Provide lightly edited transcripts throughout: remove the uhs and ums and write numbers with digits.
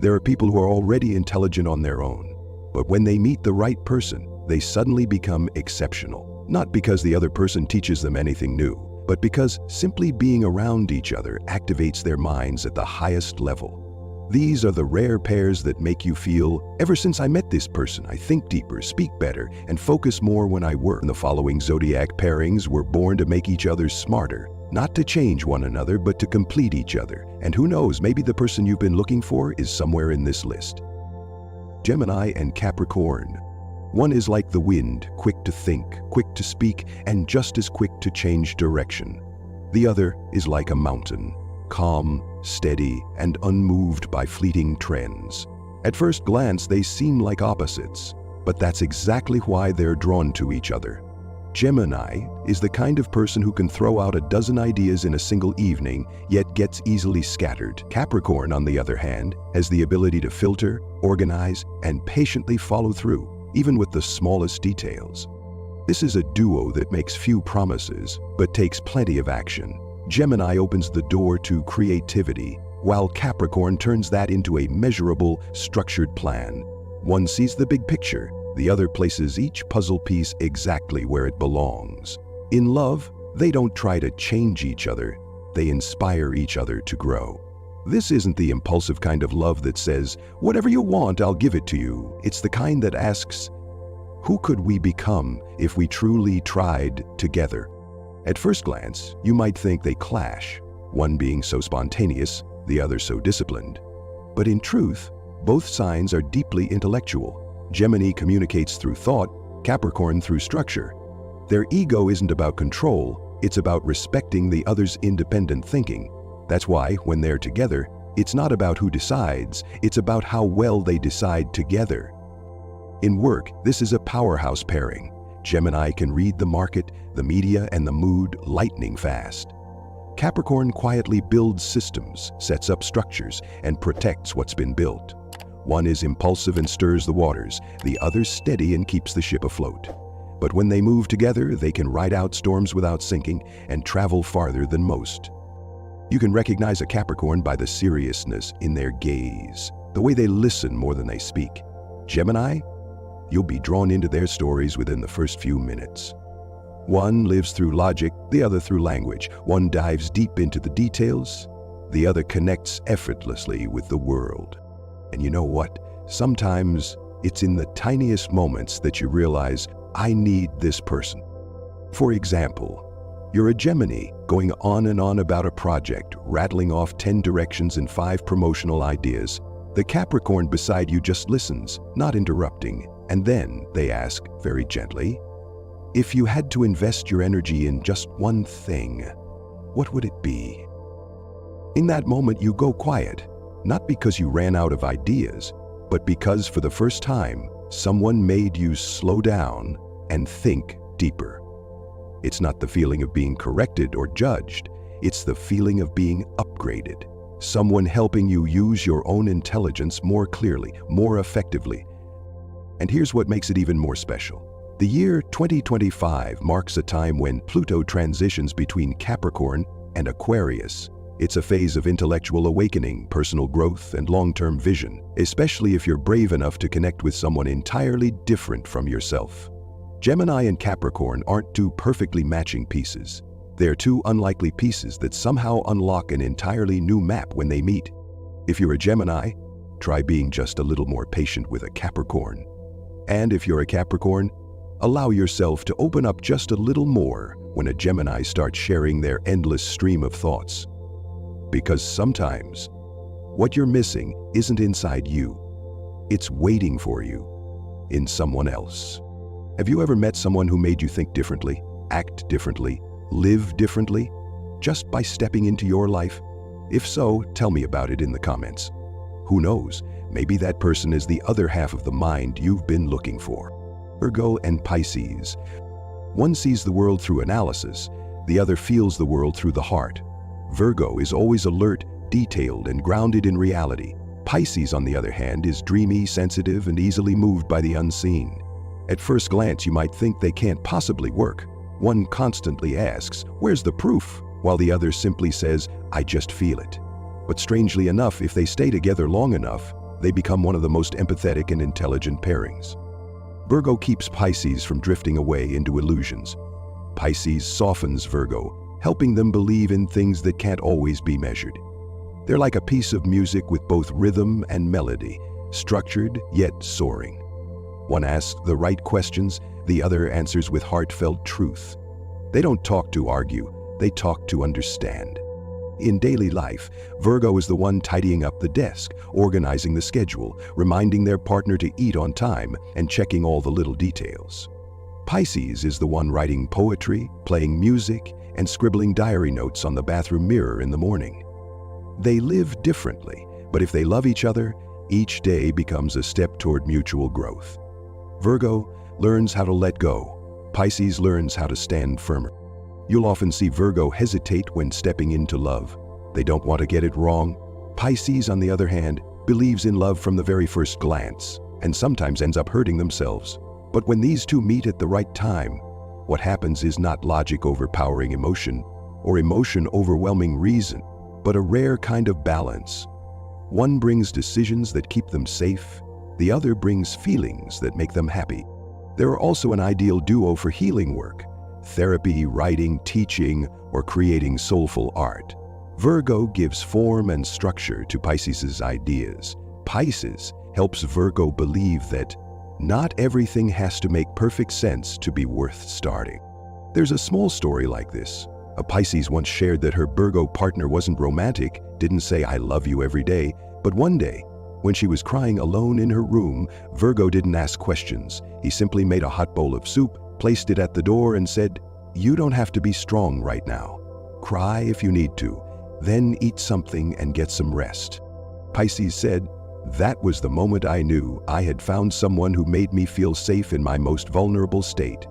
There are people who are already intelligent on their own, but when they meet the right person, they suddenly become exceptional. Not because the other person teaches them anything new, but because simply being around each other activates their minds at the highest level. These are the rare pairs that make you feel, ever since I met this person, I think deeper, speak better, and focus more when I work. The following zodiac pairings were born to make each other smarter, not to change one another, but to complete each other. And who knows, maybe the person you've been looking for is somewhere in this list. Gemini and Capricorn. One is like the wind, quick to think, quick to speak, and just as quick to change direction. The other is like a mountain, calm, steady, and unmoved by fleeting trends. At first glance, they seem like opposites, but that's exactly why they're drawn to each other. Gemini is the kind of person who can throw out a dozen ideas in a single evening, yet gets easily scattered. Capricorn, on the other hand, has the ability to filter, organize, and patiently follow through, even with the smallest details. This is a duo that makes few promises, but takes plenty of action. Gemini opens the door to creativity, while Capricorn turns that into a measurable, structured plan. One sees the big picture, the other places each puzzle piece exactly where it belongs. In love, they don't try to change each other, they inspire each other to grow. This isn't the impulsive kind of love that says, "Whatever you want, I'll give it to you." It's the kind that asks, "Who could we become if we truly tried together?" At first glance, you might think they clash, one being so spontaneous, the other so disciplined. But in truth, both signs are deeply intellectual. Gemini communicates through thought, Capricorn through structure. Their ego isn't about control, it's about respecting the other's independent thinking. That's why, when they're together, it's not about who decides, it's about how well they decide together. In work, this is a powerhouse pairing. Gemini can read the market, the media, and the mood lightning fast. Capricorn quietly builds systems, sets up structures, and protects what's been built. One is impulsive and stirs the waters, the other steady and keeps the ship afloat. But when they move together, they can ride out storms without sinking and travel farther than most. You can recognize a Capricorn by the seriousness in their gaze, the way they listen more than they speak. Gemini? You'll be drawn into their stories within the first few minutes. One lives through logic, the other through language. One dives deep into the details, the other connects effortlessly with the world. And you know what? Sometimes it's in the tiniest moments that you realize, I need this person. For example, you're a Gemini going on and on about a project, rattling off 10 directions and 5 promotional ideas. The Capricorn beside you just listens, not interrupting. And then they ask, very gently, if you had to invest your energy in just one thing, what would it be? In that moment, you go quiet, not because you ran out of ideas, but because for the first time, someone made you slow down and think deeper. It's not the feeling of being corrected or judged, it's the feeling of being upgraded. Someone helping you use your own intelligence more clearly, more effectively. And here's what makes it even more special. The year 2025 marks a time when Pluto transitions between Capricorn and Aquarius. It's a phase of intellectual awakening, personal growth, and long-term vision, especially if you're brave enough to connect with someone entirely different from yourself. Gemini and Capricorn aren't two perfectly matching pieces. They're two unlikely pieces that somehow unlock an entirely new map when they meet. If you're a Gemini, try being just a little more patient with a Capricorn. And if you're a Capricorn, allow yourself to open up just a little more when a Gemini starts sharing their endless stream of thoughts. Because sometimes, what you're missing isn't inside you. It's waiting for you in someone else. Have you ever met someone who made you think differently, act differently, live differently, just by stepping into your life? If so, tell me about it in the comments. Who knows, maybe that person is the other half of the mind you've been looking for. Virgo and Pisces. One sees the world through analysis, the other feels the world through the heart. Virgo is always alert, detailed, and grounded in reality. Pisces, on the other hand, is dreamy, sensitive, and easily moved by the unseen. At first glance, you might think they can't possibly work. One constantly asks, "Where's the proof?" while the other simply says, "I just feel it." But strangely enough, if they stay together long enough, they become one of the most empathetic and intelligent pairings. Virgo keeps Pisces from drifting away into illusions. Pisces softens Virgo, helping them believe in things that can't always be measured. They're like a piece of music with both rhythm and melody, structured yet soaring. One asks the right questions, the other answers with heartfelt truth. They don't talk to argue, they talk to understand. In daily life, Virgo is the one tidying up the desk, organizing the schedule, reminding their partner to eat on time, and checking all the little details. Pisces is the one writing poetry, playing music, and scribbling diary notes on the bathroom mirror in the morning. They live differently, but if they love each other, each day becomes a step toward mutual growth. Virgo learns how to let go. Pisces learns how to stand firmer. You'll often see Virgo hesitate when stepping into love. They don't want to get it wrong. Pisces, on the other hand, believes in love from the very first glance, and sometimes ends up hurting themselves. But when these two meet at the right time, what happens is not logic overpowering emotion, or emotion overwhelming reason, but a rare kind of balance. One brings decisions that keep them safe, the other brings feelings that make them happy. They're also an ideal duo for healing work, therapy, writing, teaching, or creating soulful art. Virgo gives form and structure to Pisces' ideas. Pisces helps Virgo believe that not everything has to make perfect sense to be worth starting. There's a small story like this. A Pisces once shared that her Virgo partner wasn't romantic, didn't say "I love you" every day, but one day, when she was crying alone in her room, Virgo didn't ask questions. He simply made a hot bowl of soup, placed it at the door, and said, "You don't have to be strong right now. Cry if you need to, then eat something and get some rest." Pisces said, "That was the moment I knew I had found someone who made me feel safe in my most vulnerable state."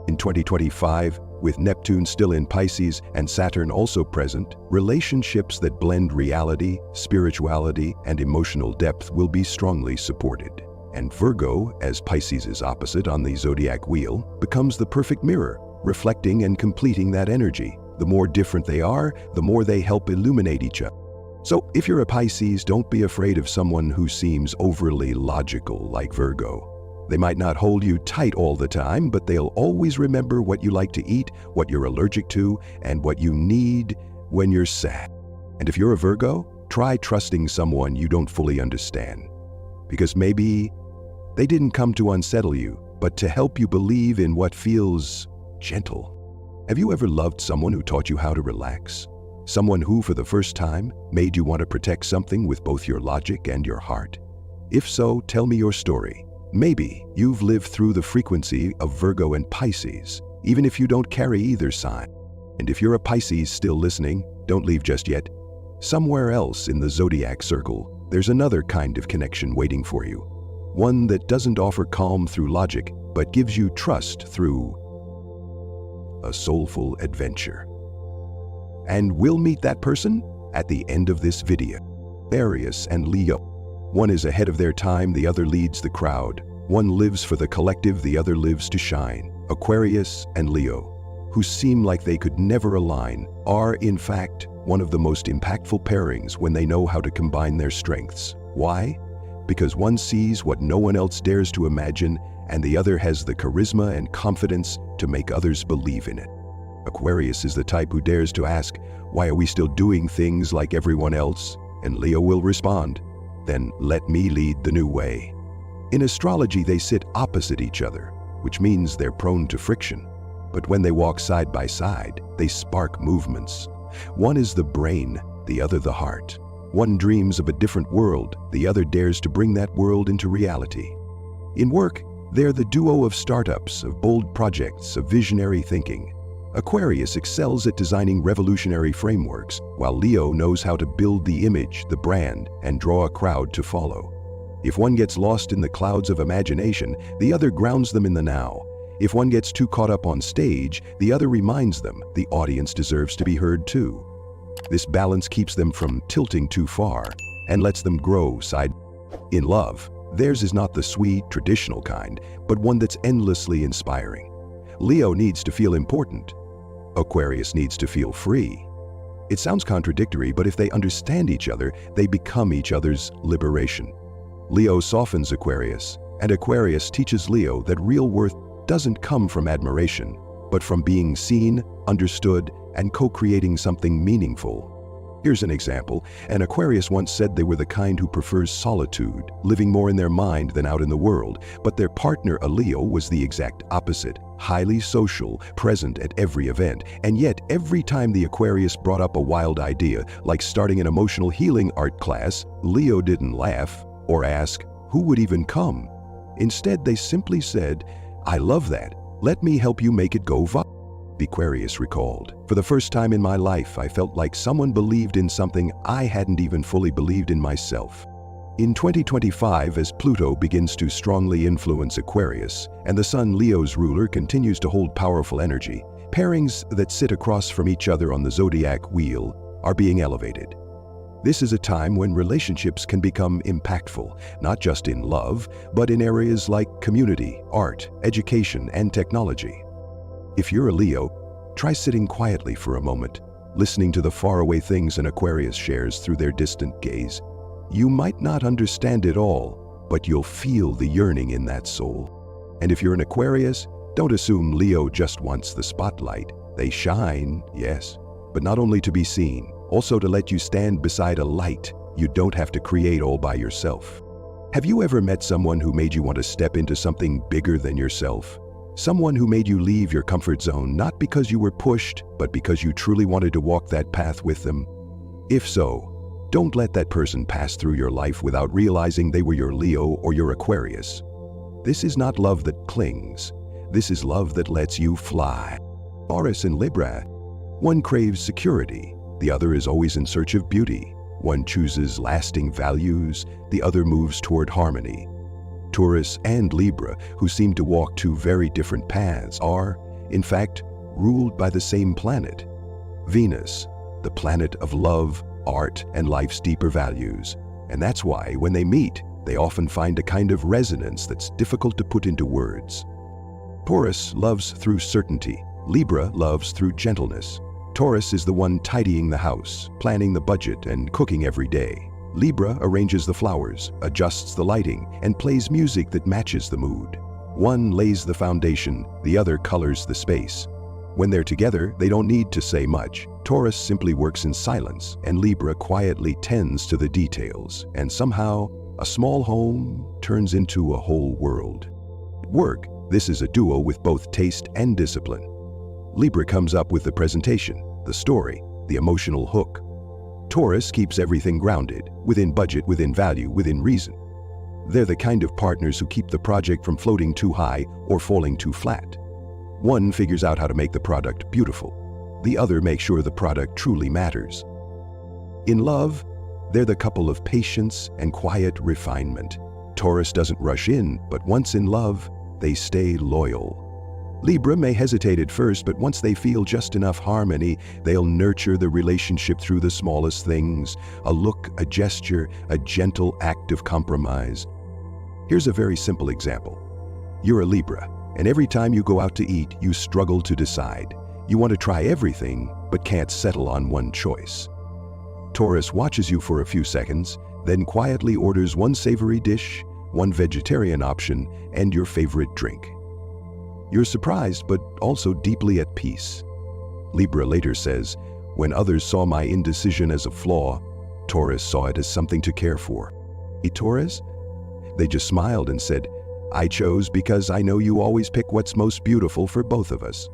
In 2025, with Neptune still in Pisces and Saturn also present, relationships that blend reality, spirituality, and emotional depth will be strongly supported. And Virgo, as Pisces' opposite on the zodiac wheel, becomes the perfect mirror, reflecting and completing that energy. The more different they are, the more they help illuminate each other. So if you're a Pisces, don't be afraid of someone who seems overly logical like Virgo. They might not hold you tight all the time, but they'll always remember what you like to eat, what you're allergic to, and what you need when you're sad. And if you're a Virgo, try trusting someone you don't fully understand. Because maybe they didn't come to unsettle you, but to help you believe in what feels gentle. Have you ever loved someone who taught you how to relax? Someone who, for the first time, made you want to protect something with both your logic and your heart? If so, tell me your story. Maybe you've lived through the frequency of Virgo and Pisces, even if you don't carry either sign. And if you're a Pisces still listening, don't leave just yet. Somewhere else in the zodiac circle, there's another kind of connection waiting for you. One that doesn't offer calm through logic, but gives you trust through a soulful adventure. And we'll meet that person at the end of this video. Aries and Leo. One is ahead of their time, the other leads the crowd. One lives for the collective, the other lives to shine. Aquarius and Leo, who seem like they could never align, are in fact one of the most impactful pairings when they know how to combine their strengths. Why? Because one sees what no one else dares to imagine, and the other has the charisma and confidence to make others believe in it. Aquarius is the type who dares to ask, "Why are we still doing things like everyone else?" And Leo will respond, "Then let me lead the new way." In astrology, they sit opposite each other, which means they're prone to friction. But when they walk side by side, they spark movements. One is the brain, the other the heart. One dreams of a different world, the other dares to bring that world into reality. In work, they're the duo of startups, of bold projects, of visionary thinking. Aquarius excels at designing revolutionary frameworks, while Leo knows how to build the image, the brand, and draw a crowd to follow. If one gets lost in the clouds of imagination, the other grounds them in the now. If one gets too caught up on stage, the other reminds them the audience deserves to be heard too. This balance keeps them from tilting too far and lets them grow side. In love, theirs is not the sweet, traditional kind, but one that's endlessly inspiring. Leo needs to feel important. Aquarius needs to feel free. It sounds contradictory, but if they understand each other, they become each other's liberation. Leo softens Aquarius, and Aquarius teaches Leo that real worth doesn't come from admiration, but from being seen, understood, and co-creating something meaningful. Here's an example. An Aquarius once said they were the kind who prefers solitude, living more in their mind than out in the world, but their partner, a Leo, was the exact opposite, highly social, present at every event, and yet every time the Aquarius brought up a wild idea, like starting an emotional healing art class, Leo didn't laugh or ask, who would even come? Instead, they simply said, I love that. Let me help you make it go viral. Aquarius recalled. For the first time in my life, I felt like someone believed in something I hadn't even fully believed in myself. In 2025, as Pluto begins to strongly influence Aquarius, and the Sun, Leo's ruler, continues to hold powerful energy, pairings that sit across from each other on the zodiac wheel are being elevated. This is a time when relationships can become impactful, not just in love, but in areas like community, art, education, and technology. If you're a Leo, try sitting quietly for a moment, listening to the faraway things an Aquarius shares through their distant gaze. You might not understand it all, but you'll feel the yearning in that soul. And if you're an Aquarius, don't assume Leo just wants the spotlight. They shine, yes, but not only to be seen, also to let you stand beside a light you don't have to create all by yourself. Have you ever met someone who made you want to step into something bigger than yourself? Someone who made you leave your comfort zone not because you were pushed, but because you truly wanted to walk that path with them? If so, don't let that person pass through your life without realizing they were your Leo or your Aquarius. This is not love that clings. This is love that lets you fly. Taurus and Libra. One craves security. The other is always in search of beauty. One chooses lasting values. The other moves toward harmony. Taurus and Libra, who seem to walk two very different paths, are, in fact, ruled by the same planet, Venus, the planet of love, art, and life's deeper values. And that's why, when they meet, they often find a kind of resonance that's difficult to put into words. Taurus loves through certainty. Libra loves through gentleness. Taurus is the one tidying the house, planning the budget, and cooking every day. Libra arranges the flowers, adjusts the lighting, and plays music that matches the mood. One lays the foundation, the other colors the space. When they're together, they don't need to say much. Taurus simply works in silence, and Libra quietly tends to the details, and somehow, a small home turns into a whole world. At work, this is a duo with both taste and discipline. Libra comes up with the presentation, the story, the emotional hook. Taurus keeps everything grounded, within budget, within value, within reason. They're the kind of partners who keep the project from floating too high or falling too flat. One figures out how to make the product beautiful. The other makes sure the product truly matters. In love, they're the couple of patience and quiet refinement. Taurus doesn't rush in, but once in love, they stay loyal. Libra may hesitate at first, but once they feel just enough harmony, they'll nurture the relationship through the smallest things, a look, a gesture, a gentle act of compromise. Here's a very simple example. You're a Libra, and every time you go out to eat, you struggle to decide. You want to try everything, but can't settle on one choice. Taurus watches you for a few seconds, then quietly orders one savory dish, one vegetarian option, and your favorite drink. You're surprised, but also deeply at peace. Libra later says, when others saw my indecision as a flaw, Taurus saw it as something to care for. Taurus? They just smiled and said, I chose because I know you always pick what's most beautiful for both of us.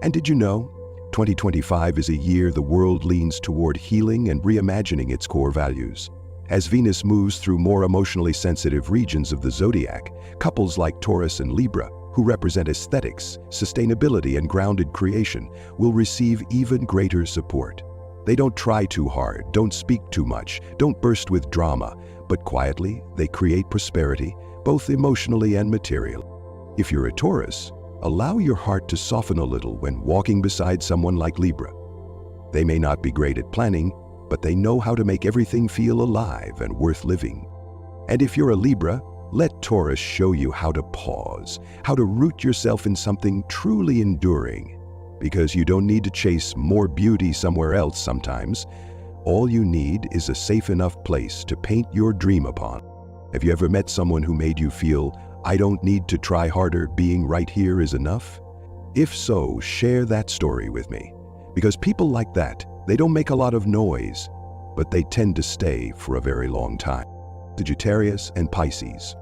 And did you know, 2025 is a year the world leans toward healing and reimagining its core values. As Venus moves through more emotionally sensitive regions of the zodiac, couples like Taurus and Libra, who represent aesthetics, sustainability, and grounded creation, will receive even greater support. They don't try too hard, don't speak too much, don't burst with drama, but quietly they create prosperity, both emotionally and materially. If you're a Taurus, allow your heart to soften a little when walking beside someone like Libra. They may not be great at planning, but they know how to make everything feel alive and worth living. And if you're a Libra, let Taurus show you how to pause, how to root yourself in something truly enduring. Because you don't need to chase more beauty somewhere else sometimes. All you need is a safe enough place to paint your dream upon. Have you ever met someone who made you feel, I don't need to try harder, being right here is enough? If so, share that story with me. Because people like that, they don't make a lot of noise, but they tend to stay for a very long time. Sagittarius and Pisces.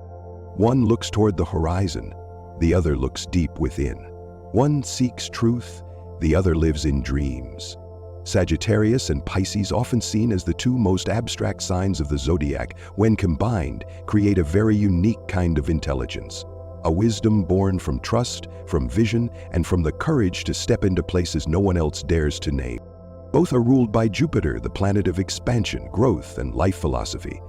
One looks toward the horizon, the other looks deep within. One seeks truth, the other lives in dreams. Sagittarius and Pisces, often seen as the two most abstract signs of the zodiac, when combined, create a very unique kind of intelligence. A wisdom born from trust, from vision, and from the courage to step into places no one else dares to name. Both are ruled by Jupiter, the planet of expansion, growth, and life philosophy.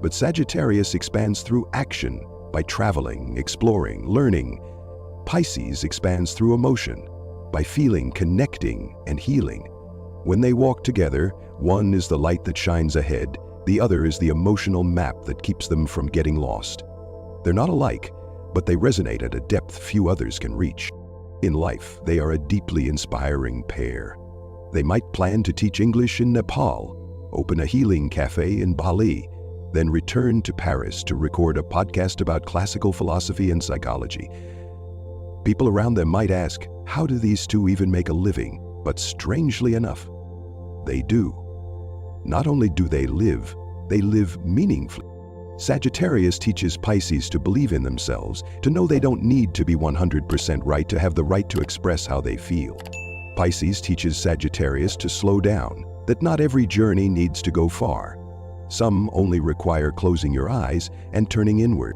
But Sagittarius expands through action, by traveling, exploring, learning. Pisces expands through emotion, by feeling, connecting, and healing. When they walk together, one is the light that shines ahead, the other is the emotional map that keeps them from getting lost. They're not alike, but they resonate at a depth few others can reach. In life, they are a deeply inspiring pair. They might plan to teach English in Nepal, open a healing cafe in Bali, then return to Paris to record a podcast about classical philosophy and psychology. People around them might ask, how do these two even make a living? But strangely enough, they do. Not only do they live meaningfully. Sagittarius teaches Pisces to believe in themselves, to know they don't need to be 100% right to have the right to express how they feel. Pisces teaches Sagittarius to slow down, that not every journey needs to go far. Some only require closing your eyes and turning inward.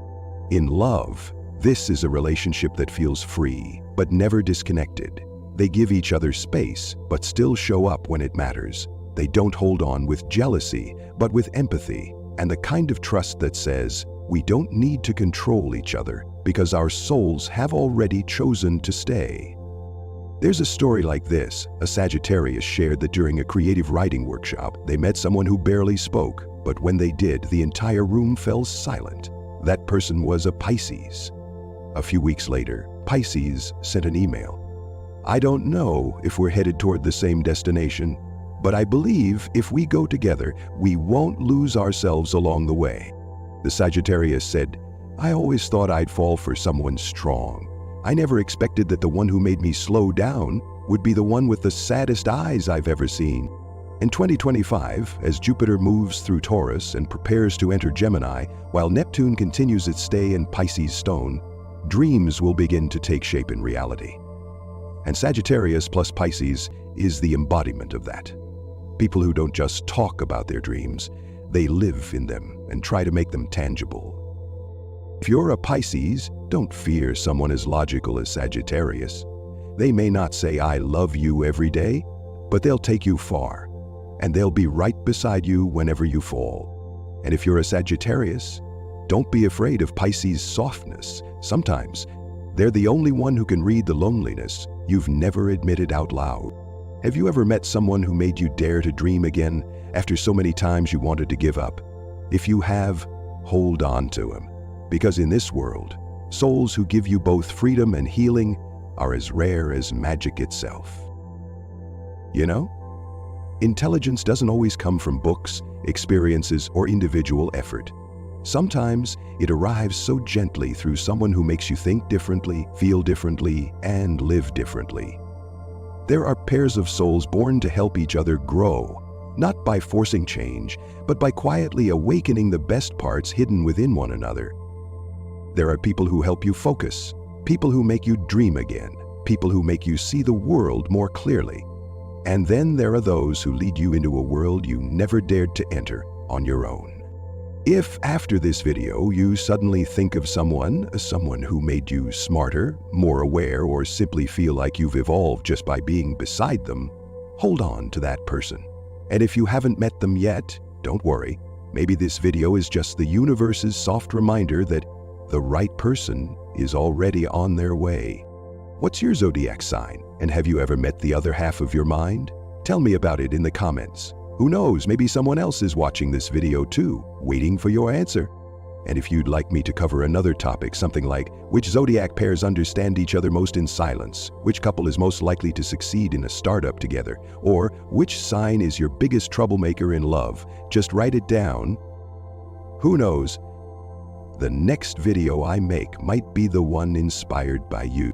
In love, this is a relationship that feels free, but never disconnected. They give each other space, but still show up when it matters. They don't hold on with jealousy, but with empathy, and the kind of trust that says, we don't need to control each other because our souls have already chosen to stay. There's a story like this. A Sagittarius shared that during a creative writing workshop, they met someone who barely spoke, but when they did, the entire room fell silent. That person was a Pisces. A few weeks later, Pisces sent an email. I don't know if we're headed toward the same destination, but I believe if we go together, we won't lose ourselves along the way. The Sagittarius said, I always thought I'd fall for someone strong. I never expected that the one who made me slow down would be the one with the saddest eyes I've ever seen. In 2025, as Jupiter moves through Taurus and prepares to enter Gemini, while Neptune continues its stay in Pisces stone, dreams will begin to take shape in reality. And Sagittarius plus Pisces is the embodiment of that. People who don't just talk about their dreams, they live in them and try to make them tangible. If you're a Pisces, don't fear someone as logical as Sagittarius. They may not say, I love you every day, but they'll take you far, and they'll be right beside you whenever you fall. And if you're a Sagittarius, don't be afraid of Pisces' softness. Sometimes, they're the only one who can read the loneliness you've never admitted out loud. Have you ever met someone who made you dare to dream again after so many times you wanted to give up? If you have, hold on to him. Because in this world, souls who give you both freedom and healing are as rare as magic itself. You know, intelligence doesn't always come from books, experiences, or individual effort. Sometimes it arrives so gently through someone who makes you think differently, feel differently, and live differently. There are pairs of souls born to help each other grow, not by forcing change, but by quietly awakening the best parts hidden within one another. There are people who help you focus, people who make you dream again, people who make you see the world more clearly. And then there are those who lead you into a world you never dared to enter on your own. If after this video you suddenly think of someone who made you smarter, more aware, or simply feel like you've evolved just by being beside them, hold on to that person. And if you haven't met them yet, don't worry. Maybe this video is just the universe's soft reminder that the right person is already on their way. What's your zodiac sign? And have you ever met the other half of your mind? Tell me about it in the comments. Who knows, maybe someone else is watching this video too, waiting for your answer. And if you'd like me to cover another topic, something like which zodiac pairs understand each other most in silence, which couple is most likely to succeed in a startup together, or which sign is your biggest troublemaker in love, just write it down. Who knows? The next video I make might be the one inspired by you.